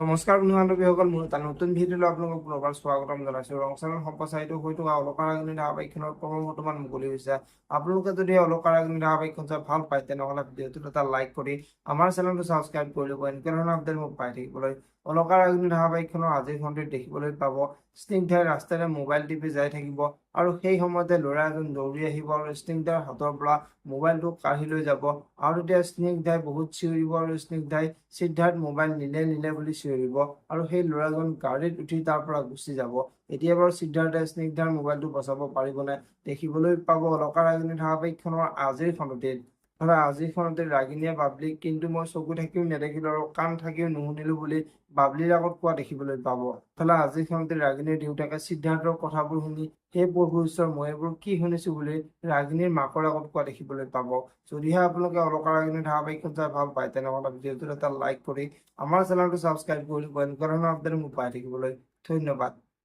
নমস্কাৰ বন্ধু বান্ধৱীসকল, মোৰ এটা নতুন ভিডিঅ'লৈ আপোনালোকক পুনৰবাৰ স্বাগতম জনাইছো। ৰং চেনেল সম্প্ৰচাৰিত হৈ থকা অলকাৰাগ্নি ধাৰাবাহিকখনৰ প্ৰথম বৰ্তমান মুকলি হৈছে। আপোনালোকে যদি অলকাৰাগ্নি ধাৰাবাহিকখন চাই ভাল পায় তেনেহ'লে ভিডিঅ'টোত এটা লাইক কৰি আমাৰ চেনেলটো ছাবস্ক্ৰাইব কৰি ল'ব। এনেকুৱা ধৰণৰ আপডেট মোক পাই থাকিবলৈ। অলকাৰাগ্নি ধাৰাবাহিকখনৰ আজিৰ খণ্ডিত দেখিবলৈ পাব স্নিগ্ধাই ৰাস্তাৰে মোবাইল টিপি যাই থাকিব আৰু সেই সময়তে ল'ৰা এজন দৌৰি আহিব আৰু স্নিগ্ধাৰ হাতৰ পৰা মোবাইলটো কাঢ়ি লৈ যাব আৰু তেতিয়া স্নিগ্ধাই বহুত চিঞৰিব আৰু স্নিগ্ধাই সিদ্ধাৰ্থ মোবাইল নিলে বুলি চিঞৰিব আৰু সেই ল'ৰাজন গাড়ীত উঠি তাৰ পৰা গুচি যাব। এতিয়া বাৰু সিদ্ধাৰ্থে স্নিগ্ধাৰ মোবাইলটো বচাব পাৰিবনে দেখিবলৈ পাব অলকাৰাগ্নি ধাৰাবাহিকখনৰ আজিৰ খণ্ডটিত। আজিৰ খণ্ডতে ৰাগিনীয়ে বাবলিক কিন্তু মই চকু থাকিও নেদেখিলো আৰু কাণ থাকিও নুশুনিলো বুলি বাবলিৰ আগত কোৱা দেখিবলৈ পাব। আজিৰ খণ্ডতে ৰাগিনীৰ দেউতাকে সিদ্ধাৰ্থৰ কথাবোৰ শুনি সেই প্ৰভু ঈশ্বৰ মই এইবোৰ কি শুনিছো বুলি ৰাগিনীৰ মাকৰ আগত কোৱা দেখিবলৈ পাব। যদিহে আপোনালোকে অলকাৰাগ্নি ধাৰাবাহিকখন চাই ভাল পায় তেনেহ'লে ভিডিঅ'টোত এটা লাইক কৰি আমাৰ চেনেলটো ছাবস্ক্ৰাইব কৰি ল'ব। এনেকুৱা ধৰণৰ আপডেট মোক পাই থাকিবলৈ ধন্যবাদ।